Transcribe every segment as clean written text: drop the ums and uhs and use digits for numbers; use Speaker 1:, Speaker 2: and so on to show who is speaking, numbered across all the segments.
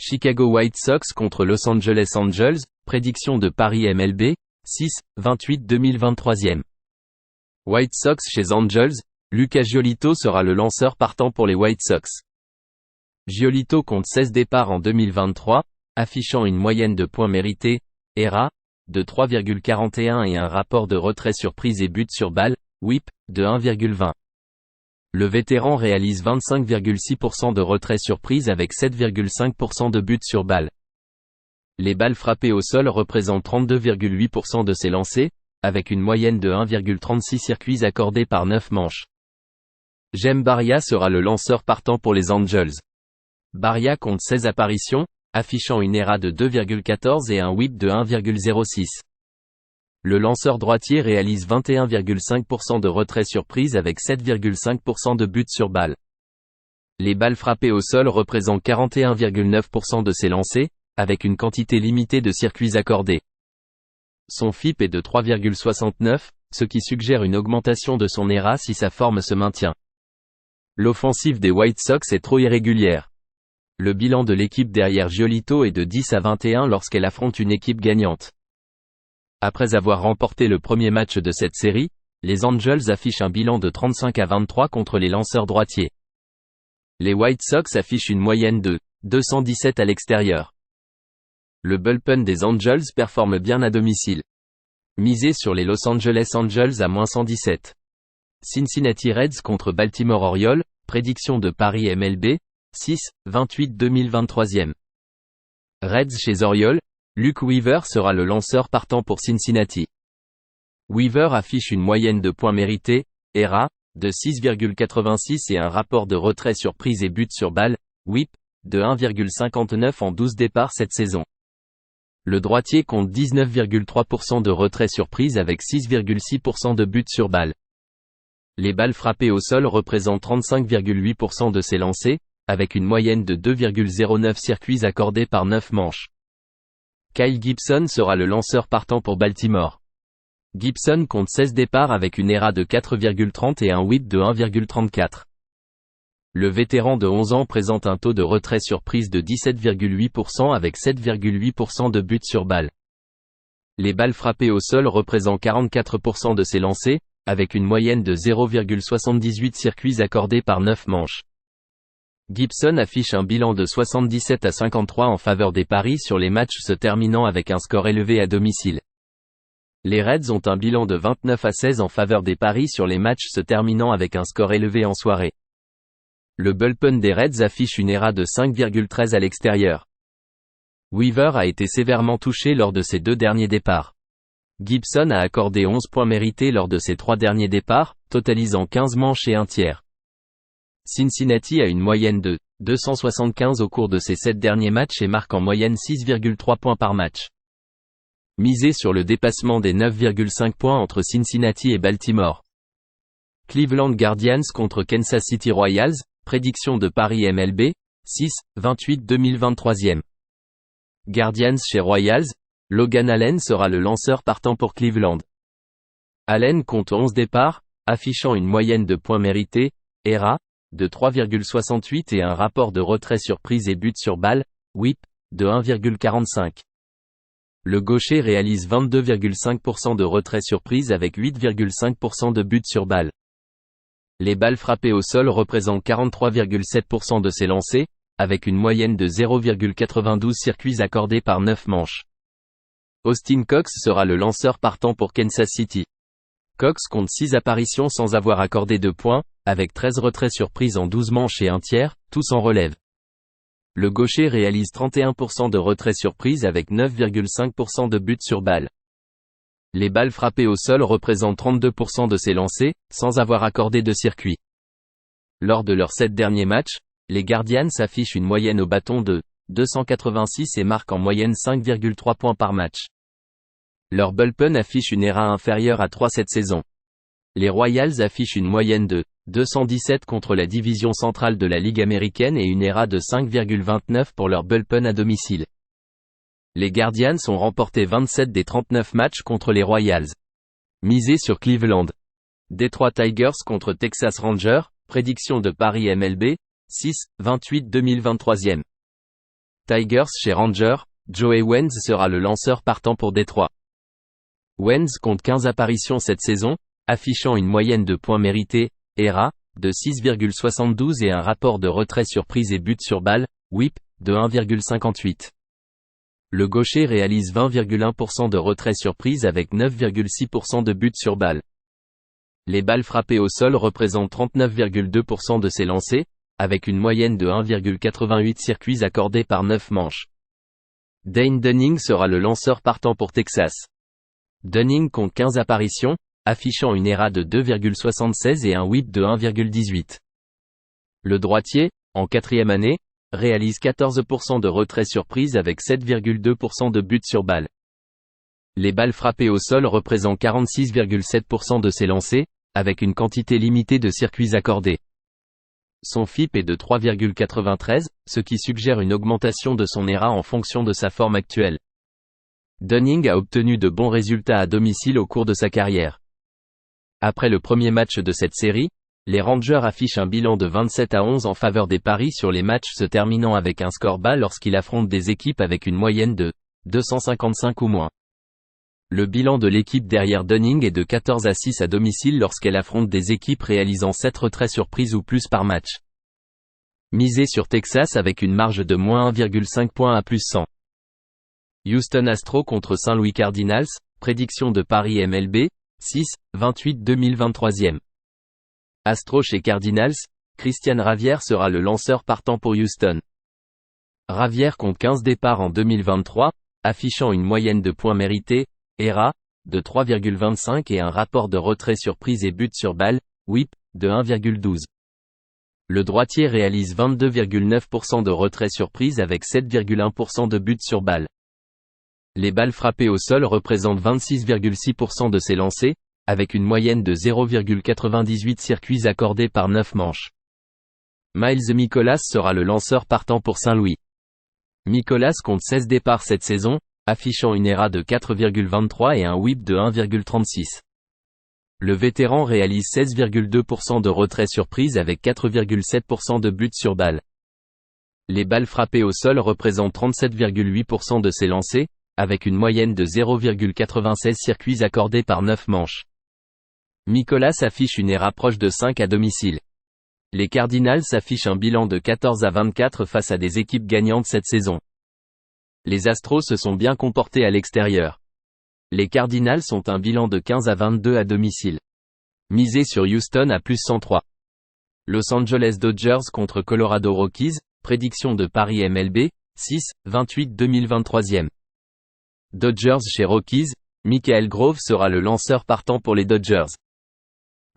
Speaker 1: Chicago White Sox contre Los Angeles Angels, prédiction de Paris MLB, 6/28/2023. White Sox chez Angels, Lucas Giolito sera le lanceur partant pour les White Sox. Giolito compte 16 départs en 2023, affichant une moyenne de points mérités, ERA, de 3,41 et un rapport de retrait sur prise et but sur balle, WHIP, de 1,20. Le vétéran réalise 25,6% de retrait sur prise avec 7,5% de buts sur balle. Les balles frappées au sol représentent 32,8% de ses lancers, avec une moyenne de 1,36 circuits accordés par 9 manches. Jaime Barria sera le lanceur partant pour les Angels. Barria compte 16 apparitions, affichant une ERA de 2,14 et un WHIP de 1,06. Le lanceur droitier réalise 21,5% de retrait sur prise avec 7,5% de buts sur balle. Les balles frappées au sol représentent 41,9% de ses lancers, avec une quantité limitée de circuits accordés. Son FIP est de 3,69, ce qui suggère une augmentation de son ERA si sa forme se maintient. L'offensive des White Sox est trop irrégulière. Le bilan de l'équipe derrière Giolito est de 10-21 lorsqu'elle affronte une équipe gagnante. Après avoir remporté le premier match de cette série, les Angels affichent un bilan de 35-23 contre les lanceurs droitiers. Les White Sox affichent une moyenne de 217 à l'extérieur. Le bullpen des Angels performe bien à domicile. Misé sur les Los Angeles Angels à -117. Cincinnati Reds contre Baltimore Orioles, prédiction de Paris MLB, 6/28/2023. Reds chez Orioles, Luke Weaver sera le lanceur partant pour Cincinnati. Weaver affiche une moyenne de points mérités, ERA, de 6,86 et un rapport de retrait sur prise et but sur balle, WHIP, de 1,59 en 12 départs cette saison. Le droitier compte 19,3% de retrait sur prise avec 6,6% de buts sur balle. Les balles frappées au sol représentent 35,8% de ses lancers, avec une moyenne de 2,09 circuits accordés par 9 manches. Kyle Gibson sera le lanceur partant pour Baltimore. Gibson compte 16 départs avec une ERA de 4,30 et un WHIP de 1,34. Le vétéran de 11 ans présente un taux de retrait sur prise de 17,8% avec 7,8% de buts sur balle. Les balles frappées au sol représentent 44% de ses lancers, avec une moyenne de 0,78 circuits accordés par 9 manches. Gibson affiche un bilan de 77-53 en faveur des paris sur les matchs se terminant avec un score élevé à domicile. Les Reds ont un bilan de 29-16 en faveur des paris sur les matchs se terminant avec un score élevé en soirée. Le bullpen des Reds affiche une ERA de 5,13 à l'extérieur. Weaver a été sévèrement touché lors de ses 2 derniers départs. Gibson a accordé 11 points mérités lors de ses 3 derniers départs, totalisant 15 manches et un tiers. Cincinnati a une moyenne de 275 au cours de ses 7 derniers matchs et marque en moyenne 6,3 points par match. Misé sur le dépassement des 9,5 points entre Cincinnati et Baltimore. Cleveland Guardians contre Kansas City Royals, prédiction de Paris MLB, 6/28/2023. Guardians chez Royals, Logan Allen sera le lanceur partant pour Cleveland. Allen compte 11 départs, affichant une moyenne de points mérités, ERA, de 3,68 et un rapport de retrait sur prise et but sur balle, WHIP, de 1,45. Le gaucher réalise 22,5% de retrait sur prise avec 8,5% de but sur balle. Les balles frappées au sol représentent 43,7% de ses lancers, avec une moyenne de 0,92 circuits accordés par 9 manches. Austin Cox sera le lanceur partant pour Kansas City. Cox compte 6 apparitions sans avoir accordé de points, avec 13 retraits sur prise en 12 manches et un tiers, tous en relève. Le gaucher réalise 31% de retraits sur prise avec 9,5% de buts sur balle. Les balles frappées au sol représentent 32% de ses lancers, sans avoir accordé de circuit. Lors de leurs 7 derniers matchs, les Guardians affichent une moyenne au bâton de 286 et marquent en moyenne 5,3 points par match. Leur bullpen affiche une ERA inférieure à 3 cette saison. Les Royals affichent une moyenne de 217 contre la division centrale de la Ligue américaine et une ERA de 5,29 pour leur bullpen à domicile. Les Guardians ont remporté 27 des 39 matchs contre les Royals. Misé sur Cleveland. Detroit Tigers contre Texas Rangers, prédiction de Paris MLB, 6/28/2023. Tigers chez Rangers, Joey Wentz sera le lanceur partant pour Détroit. Wentz compte 15 apparitions cette saison, affichant une moyenne de points mérités, ERA, de 6,72 et un rapport de retrait surprise et but sur balle, WHIP, de 1,58. Le gaucher réalise 20,1% de retrait surprise avec 9,6% de but sur balle. Les balles frappées au sol représentent 39,2% de ses lancers, avec une moyenne de 1,88 circuits accordés par 9 manches. Dane Dunning sera le lanceur partant pour Texas. Dunning compte 15 apparitions, affichant une ERA de 2,76 et un WHIP de 1,18. Le droitier, en quatrième année, réalise 14% de retrait surprise avec 7,2% de but sur balle. Les balles frappées au sol représentent 46,7% de ses lancers, avec une quantité limitée de circuits accordés. Son FIP est de 3,93, ce qui suggère une augmentation de son ERA en fonction de sa forme actuelle. Dunning a obtenu de bons résultats à domicile au cours de sa carrière. Après le premier match de cette série, les Rangers affichent un bilan de 27-11 en faveur des paris sur les matchs se terminant avec un score bas lorsqu'ils affrontent des équipes avec une moyenne de 255 ou moins. Le bilan de l'équipe derrière Dunning est de 14-6 à domicile lorsqu'elle affronte des équipes réalisant 7 retraits surprises ou plus par match. Misez sur Texas avec une marge de moins 1,5 points à plus 100. Houston Astros contre Saint Louis Cardinals, prédiction de Paris MLB, 6-28-2023. Astros chez Cardinals, Christian Javier sera le lanceur partant pour Houston. Javier compte 15 départs en 2023, affichant une moyenne de points mérités, ERA, de 3,25 et un rapport de retrait surprise et but sur balle, WHIP, de 1,12. Le droitier réalise 22,9% de retrait surprise avec 7,1% de but sur balle. Les balles frappées au sol représentent 26,6% de ses lancers, avec une moyenne de 0,98 circuits accordés par 9 manches. Miles Mikolas sera le lanceur partant pour Saint-Louis. Mikolas compte 16 départs cette saison, affichant une ERA de 4,23 et un WHIP de 1,36. Le vétéran réalise 16,2% de retrait surprise avec 4,7% de but sur balle. Les balles frappées au sol représentent 37,8% de ses lancers, avec une moyenne de 0,96 circuits accordés par 9 manches. Mikolas affiche une ERA proche de 5 à domicile. Les Cardinals affichent un bilan de 14-24 face à des équipes gagnantes cette saison. Les Astros se sont bien comportés à l'extérieur. Les Cardinals ont un bilan de 15-22 à domicile. Misez sur Houston à plus 103. Los Angeles Dodgers contre Colorado Rockies, prédiction de Paris MLB, 6-28-2023. Dodgers chez Rockies, Michael Grove sera le lanceur partant pour les Dodgers.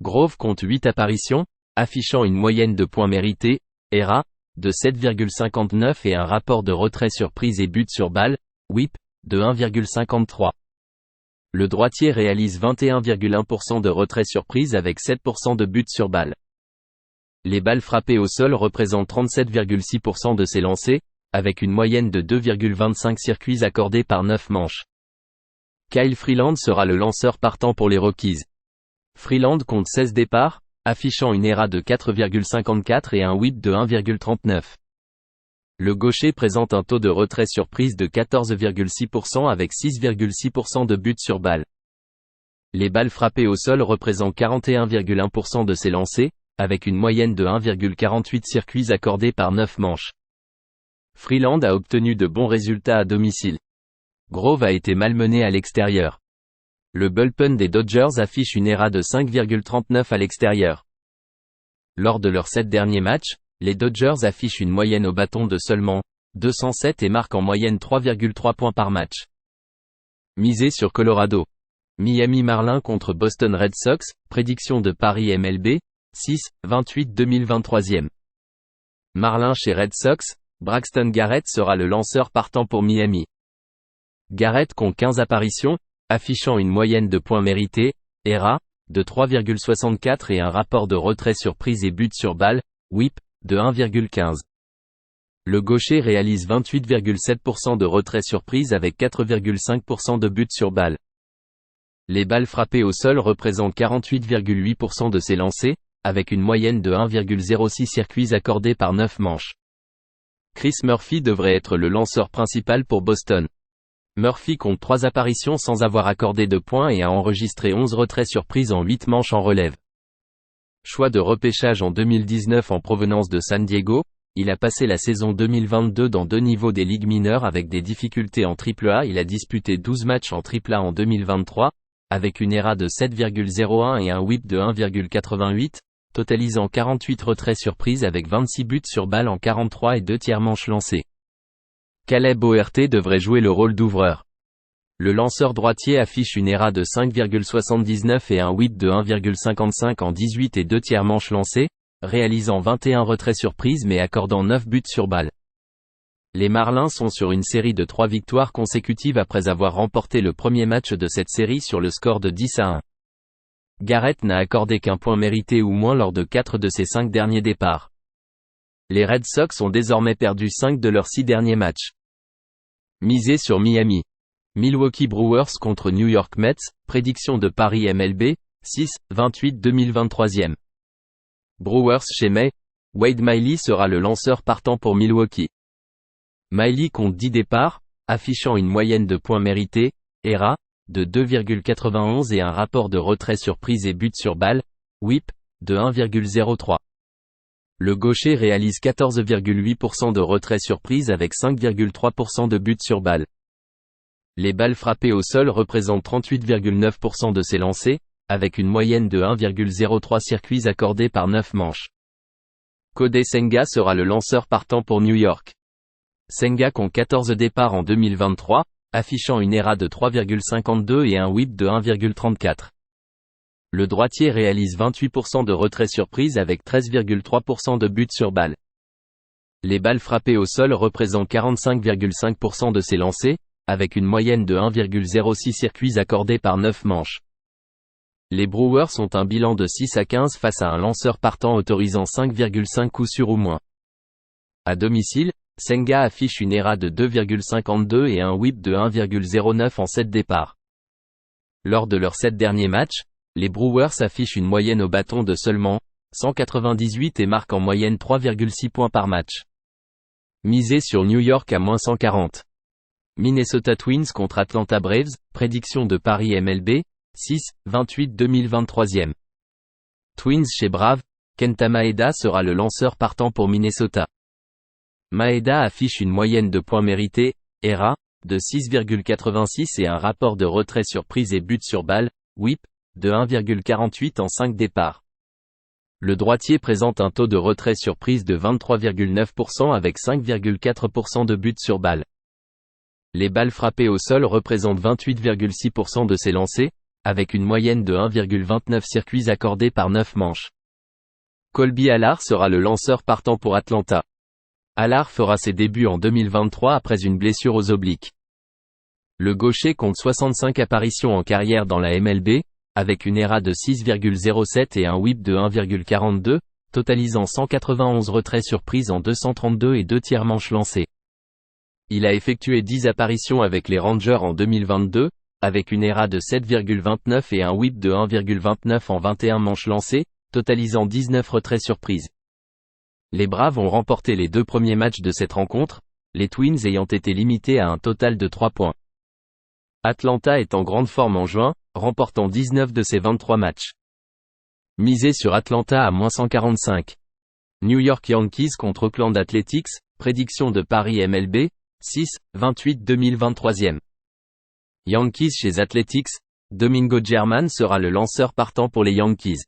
Speaker 1: Grove compte 8 apparitions, affichant une moyenne de points mérités, ERA, de 7,59 et un rapport de retrait surprise et but sur balle, WHIP, de 1,53. Le droitier réalise 21,1% de retrait surprise avec 7% de but sur balle. Les balles frappées au sol représentent 37,6% de ses lancers, avec une moyenne de 2,25 circuits accordés par 9 manches. Kyle Freeland sera le lanceur partant pour les Rockies. Freeland compte 16 départs, affichant une ERA de 4,54 et un WHIP de 1,39. Le gaucher présente un taux de retrait surprise de 14,6% avec 6,6% de but sur balle. Les balles frappées au sol représentent 41,1% de ses lancers, avec une moyenne de 1,48 circuits accordés par 9 manches. Freeland a obtenu de bons résultats à domicile. Grove a été malmené à l'extérieur. Le bullpen des Dodgers affiche une ERA de 5,39 à l'extérieur. Lors de leurs 7 derniers matchs, les Dodgers affichent une moyenne au bâton de seulement 207 et marquent en moyenne 3,3 points par match. Misez sur Colorado. Miami Marlins contre Boston Red Sox, prédiction de Paris MLB, 6-28-2023. Marlins chez Red Sox, Braxton Garrett sera le lanceur partant pour Miami. Garrett compte 15 apparitions, affichant une moyenne de points mérités, ERA, de 3,64 et un rapport de retrait surprise et but sur balle, WHIP, de 1,15. Le gaucher réalise 28,7% de retrait surprise avec 4,5% de but sur balle. Les balles frappées au sol représentent 48,8% de ses lancers, avec une moyenne de 1,06 circuits accordés par 9 manches. Chris Murphy devrait être le lanceur principal pour Boston. Murphy compte 3 apparitions sans avoir accordé de points et a enregistré 11 retraits surprises en 8 manches en relève. Choix de repêchage en 2019 en provenance de San Diego, il a passé la saison 2022 dans 2 niveaux des ligues mineures avec des difficultés en AAA. Il a disputé 12 matchs en AAA en 2023, avec une ERA de 7,01 et un WHIP de 1,88, totalisant 48 retraits surprises avec 26 buts sur balle en 43 et 2 tiers manches lancées. Caleb Oerté devrait jouer le rôle d'ouvreur. Le lanceur droitier affiche une ERA de 5,79 et un WHIP de 1,55 en 18 et 2 tiers manches lancées, réalisant 21 retraits surprises mais accordant 9 buts sur balle. Les Marlins sont sur une série de 3 victoires consécutives après avoir remporté le premier match de cette série sur le score de 10-1. Garrett n'a accordé qu'un point mérité ou moins lors de 4 de ses 5 derniers départs. Les Red Sox ont désormais perdu 5 de leurs 6 derniers matchs. Misé sur Miami. Milwaukee Brewers contre New York Mets, prédiction de Paris MLB, 6-28-2023. Brewers chez May, Wade Miley sera le lanceur partant pour Milwaukee. Miley compte 10 départs, affichant une moyenne de points mérités, ERA, de 2,91 et un rapport de retrait surprise et but sur balle, WHIP, de 1,03. Le gaucher réalise 14,8% de retrait surprise avec 5,3% de but sur balle. Les balles frappées au sol représentent 38,9% de ses lancers, avec une moyenne de 1,03 circuits accordés par 9 manches. Kodai Senga sera le lanceur partant pour New York. Senga compte 14 départs en 2023, affichant une ERA de 3,52 et un WHIP de 1,34. Le droitier réalise 28% de retrait surprise avec 13,3% de buts sur balle. Les balles frappées au sol représentent 45,5% de ses lancers, avec une moyenne de 1,06 circuits accordés par 9 manches. Les Brewers ont un bilan de 6-15 face à un lanceur partant autorisant 5,5 coups sûrs ou moins. À domicile, Senga affiche une ERA de 2,52 et un WHIP de 1,09 en 7 départs. Lors de leurs 7 derniers matchs, les Brewers affichent une moyenne au bâton de seulement 198 et marquent en moyenne 3,6 points par match. Misé sur New York à -140. Minnesota Twins contre Atlanta Braves, prédiction de Paris MLB, 6-28-2023. Twins chez Braves, Kenta Maeda sera le lanceur partant pour Minnesota. Maeda affiche une moyenne de points mérités, ERA, de 6,86 et un rapport de retrait surprise et but sur balle, WHIP, de 1,48 en 5 départs. Le droitier présente un taux de retrait surprise de 23,9% avec 5,4% de buts sur balle. Les balles frappées au sol représentent 28,6% de ses lancers, avec une moyenne de 1,29 circuits accordés par 9 manches. Colby Allard sera le lanceur partant pour Atlanta. Allard fera ses débuts en 2023 après une blessure aux obliques. Le gaucher compte 65 apparitions en carrière dans la MLB, avec une ERA de 6,07 et un WHIP de 1,42, totalisant 191 retraits surprises en 232 et 2 tiers manches lancées. Il a effectué 10 apparitions avec les Rangers en 2022, avec une ERA de 7,29 et un WHIP de 1,29 en 21 manches lancées, totalisant 19 retraits surprises. Les Braves ont remporté les 2 premiers matchs de cette rencontre, les Twins ayant été limités à un total de 3 points. Atlanta est en grande forme en juin, remportant 19 de ses 23 matchs. Misé sur Atlanta à -145. New York Yankees contre Oakland Athletics, prédiction de Paris MLB, 6-28-2023. Yankees chez Athletics, Domingo German sera le lanceur partant pour les Yankees.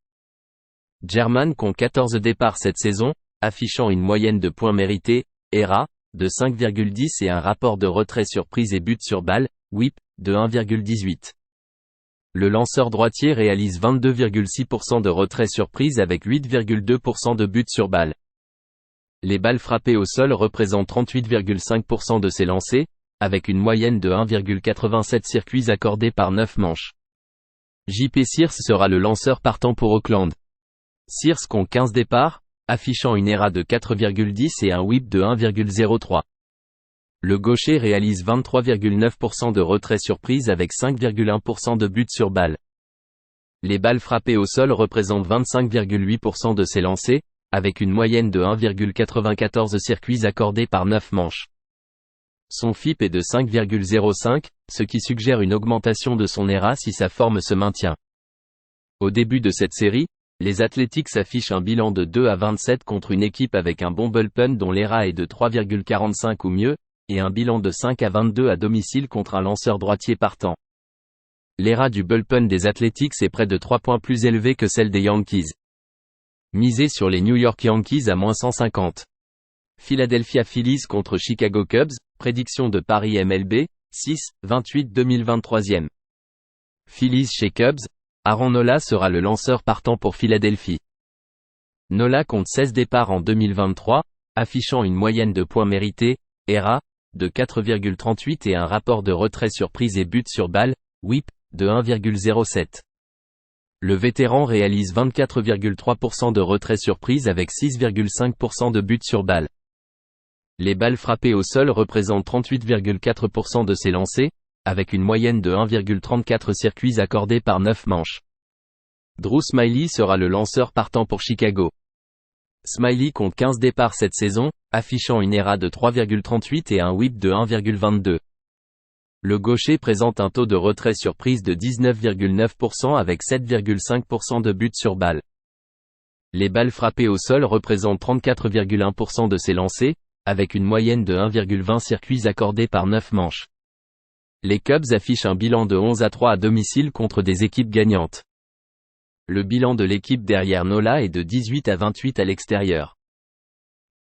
Speaker 1: German compte 14 départs cette saison, affichant une moyenne de points mérités, ERA, de 5,10 et un rapport de retrait surprise et but sur balle, WHIP, de 1,18. Le lanceur droitier réalise 22,6% de retrait surprise avec 8,2% de but sur balle. Les balles frappées au sol représentent 38,5% de ses lancers, avec une moyenne de 1,87 circuits accordés par 9 manches. J.P. Sears sera le lanceur partant pour Oakland. Sears compte 15 départs, affichant une ERA de 4,10 et un WHIP de 1,03. Le gaucher réalise 23,9% de retrait surprise avec 5,1% de but sur balle. Les balles frappées au sol représentent 25,8% de ses lancers, avec une moyenne de 1,94 circuits accordés par 9 manches. Son FIP est de 5,05, ce qui suggère une augmentation de son ERA si sa forme se maintient. Au début de cette série, les Athletics affichent un bilan de 2-27 contre une équipe avec un bon bullpen dont l'ERA est de 3,45 ou mieux, et un bilan de 5-22 à domicile contre un lanceur droitier partant. L'ERA du bullpen des Athletics est près de 3 points plus élevée que celle des Yankees. Misez sur les New York Yankees à -150. Philadelphia Phillies contre Chicago Cubs, prédiction de Paris MLB, 6-28-2023. Phillies chez Cubs, Aaron Nola sera le lanceur partant pour Philadelphie. Nola compte 16 départs en 2023, affichant une moyenne de points mérités, ERA, de 4,38 et un rapport de retrait sur prise et but sur balle, WHIP, de 1,07. Le vétéran réalise 24,3% de retrait sur prise avec 6,5% de but sur balle. Les balles frappées au sol représentent 38,4% de ses lancers, avec une moyenne de 1,34 circuits accordés par 9 manches. Drew Smyly sera le lanceur partant pour Chicago. Smyly compte 15 départs cette saison, affichant une ERA de 3,38 et un WHIP de 1,22. Le gaucher présente un taux de retrait sur prise de 19,9% avec 7,5% de but sur balle. Les balles frappées au sol représentent 34,1% de ses lancers, avec une moyenne de 1,20 circuits accordés par 9 manches. Les Cubs affichent un bilan de 11-3 à domicile contre des équipes gagnantes. Le bilan de l'équipe derrière Nola est de 18-28 à l'extérieur.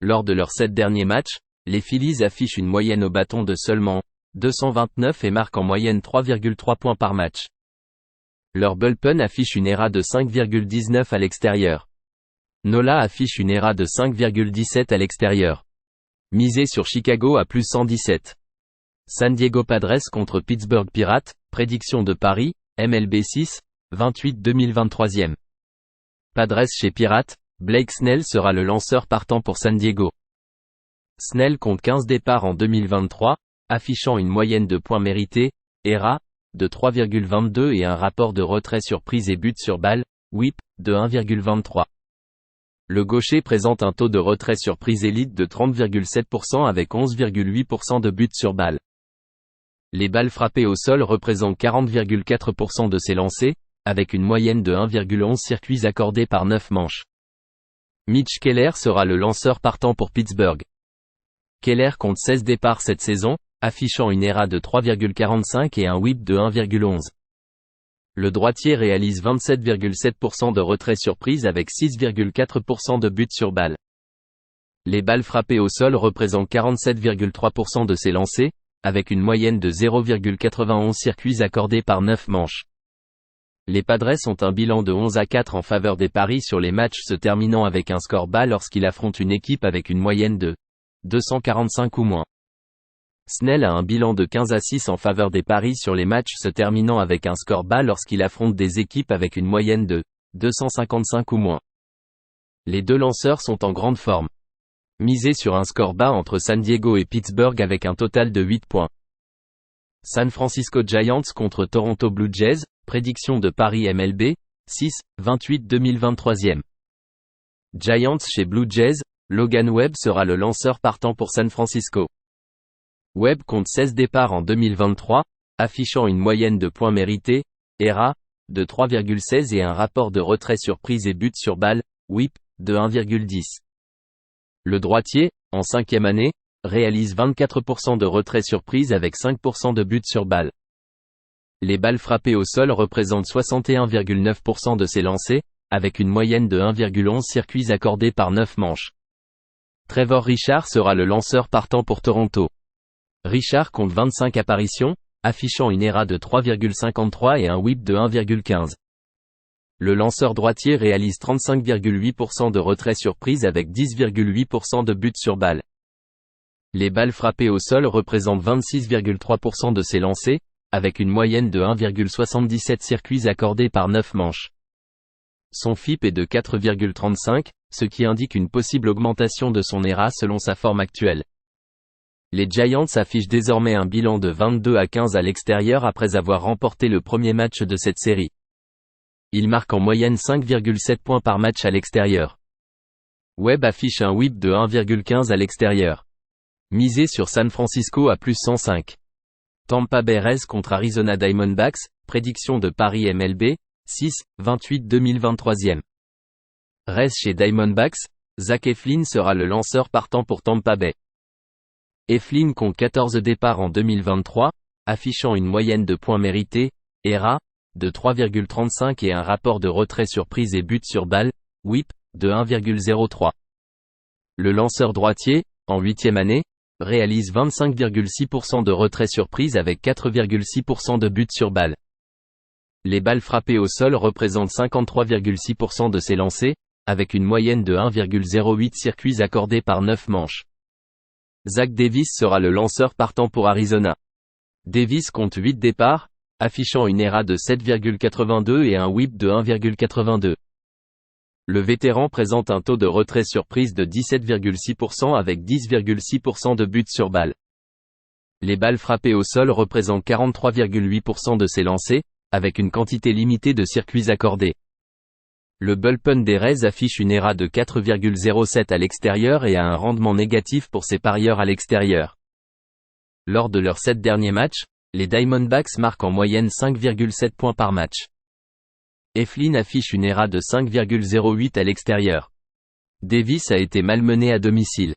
Speaker 1: Lors de leurs 7 derniers matchs, les Phillies affichent une moyenne au bâton de seulement 229 et marquent en moyenne 3,3 points par match. Leur bullpen affiche une ERA de 5,19 à l'extérieur. Nola affiche une ERA de 5,17 à l'extérieur. Misez sur Chicago à plus 117. San Diego Padres contre Pittsburgh Pirates, prédiction de Paris, MLB 6-28-2023. Padres chez Pirates, Blake Snell sera le lanceur partant pour San Diego. Snell compte 15 départs en 2023, affichant une moyenne de points mérités, ERA, de 3,22 et un rapport de retrait sur prise et but sur balle, WHIP, de 1,23. Le gaucher présente un taux de retrait sur prise élite de 30,7% avec 11,8% de but sur balle. Les balles frappées au sol représentent 40,4% de ses lancers, avec une moyenne de 1,11 circuits accordés par 9 manches. Mitch Keller sera le lanceur partant pour Pittsburgh. Keller compte 16 départs cette saison, affichant une ERA de 3,45 et un WHIP de 1,11. Le droitier réalise 27,7% de retrait sur prise avec 6,4% de but sur balle. Les balles frappées au sol représentent 47,3% de ses lancers, avec une moyenne de 0,91 circuits accordés par 9 manches. Les Padres ont un bilan de 11-4 en faveur des paris sur les matchs se terminant avec un score bas lorsqu'ils affrontent une équipe avec une moyenne de 245 ou moins. Snell a un bilan de 15-6 en faveur des paris sur les matchs se terminant avec un score bas lorsqu'il affronte des équipes avec une moyenne de 255 ou moins. Les deux lanceurs sont en grande forme. Misez sur un score bas entre San Diego et Pittsburgh avec un total de 8 points. San Francisco Giants contre Toronto Blue Jays, prédiction de Paris MLB, 6-28-2023. Giants chez Blue Jays, Logan Webb sera le lanceur partant pour San Francisco. Webb compte 16 départs en 2023, affichant une moyenne de points mérités, ERA, de 3,16 et un rapport de retrait sur prise et but sur balle, WHIP, de 1,10. Le droitier, en 5e année, réalise 24% de retrait sur prise avec 5% de but sur balle. Les balles frappées au sol représentent 61,9% de ses lancers, avec une moyenne de 1,11 circuits accordés par 9 manches. Trevor Richard sera le lanceur partant pour Toronto. Richard compte 25 apparitions, affichant une ERA de 3,53 et un WHIP de 1,15. Le lanceur droitier réalise 35,8% de retrait sur prise avec 10,8% de but sur balle. Les balles frappées au sol représentent 26,3% de ses lancers, avec une moyenne de 1,77 circuits accordés par 9 manches. Son FIP est de 4,35, ce qui indique une possible augmentation de son ERA selon sa forme actuelle. Les Giants affichent désormais un bilan de 22-15 à l'extérieur après avoir remporté le premier match de cette série. Ils marquent en moyenne 5,7 points par match à l'extérieur. Webb affiche un whip de 1,15 à l'extérieur. Misé sur San Francisco à plus 105. Tampa Bay Rays contre Arizona Diamondbacks, prédiction de Paris MLB, 6-28-2023. Rays chez Diamondbacks, Zach Eflin sera le lanceur partant pour Tampa Bay. Eflin compte 14 départs en 2023, affichant une moyenne de points mérités, ERA, de 3,35 et un rapport de retrait sur prise et but sur balle, WHIP, de 1,03. Le lanceur droitier, en 8e année, réalise 25,6% de retrait sur prise avec 4,6% de but sur balle. Les balles frappées au sol représentent 53,6% de ses lancers, avec une moyenne de 1,08 circuits accordés par 9 manches. Zach Davies sera le lanceur partant pour Arizona. Davies compte 8 départs, affichant une ERA de 7,82 et un WHIP de 1,82. Le vétéran présente un taux de retrait sur prise de 17,6% avec 10,6% de buts sur balle. Les balles frappées au sol représentent 43,8% de ses lancers, avec une quantité limitée de circuits accordés. Le bullpen des Rays affiche une ERA de 4,07 à l'extérieur et a un rendement négatif pour ses parieurs à l'extérieur. Lors de leurs 7 derniers matchs, les Diamondbacks marquent en moyenne 5,7 points par match. Eflin affiche une ERA de 5,08 à l'extérieur. Davis a été malmené à domicile.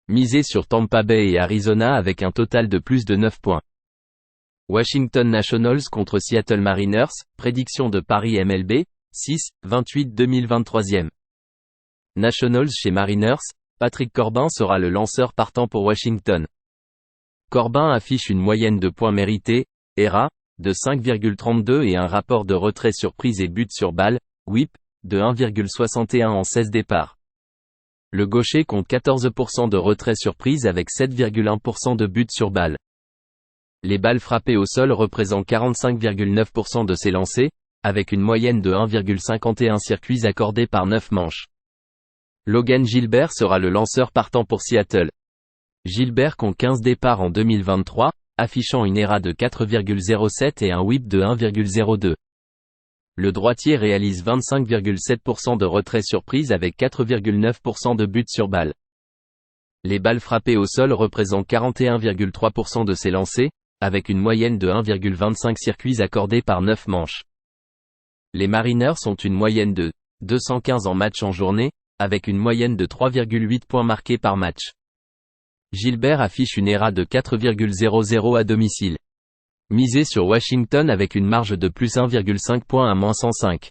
Speaker 1: Misé sur Tampa Bay et Arizona avec un total de plus de 9 points. Washington Nationals contre Seattle Mariners, prédiction de Paris MLB, 6-28-2023. Nationals chez Mariners, Patrick Corbin sera le lanceur partant pour Washington. Corbin affiche une moyenne de points mérités, ERA, de 5,32 et un rapport de retrait sur prise et but sur balle, WHIP, de 1,61 en 16 départs. Le gaucher compte 14% de retrait sur prise avec 7,1% de but sur balle. Les balles frappées au sol représentent 45,9% de ses lancers, avec une moyenne de 1,51 circuits accordés par 9 manches. Logan Gilbert sera le lanceur partant pour Seattle. Gilbert compte 15 départs en 2023, affichant une ERA de 4,07 et un WHIP de 1,02. Le droitier réalise 25,7% de retrait sur prise avec 4,9% de but sur balle. Les balles frappées au sol représentent 41,3% de ses lancers, avec une moyenne de 1,25 circuits accordés par 9 manches. Les Mariners ont une moyenne de 215 en match en journée, avec une moyenne de 3,8 points marqués par match. Gilbert affiche une ERA de 4,00 à domicile. Misé sur Washington avec une marge de plus 1,5 points à -105.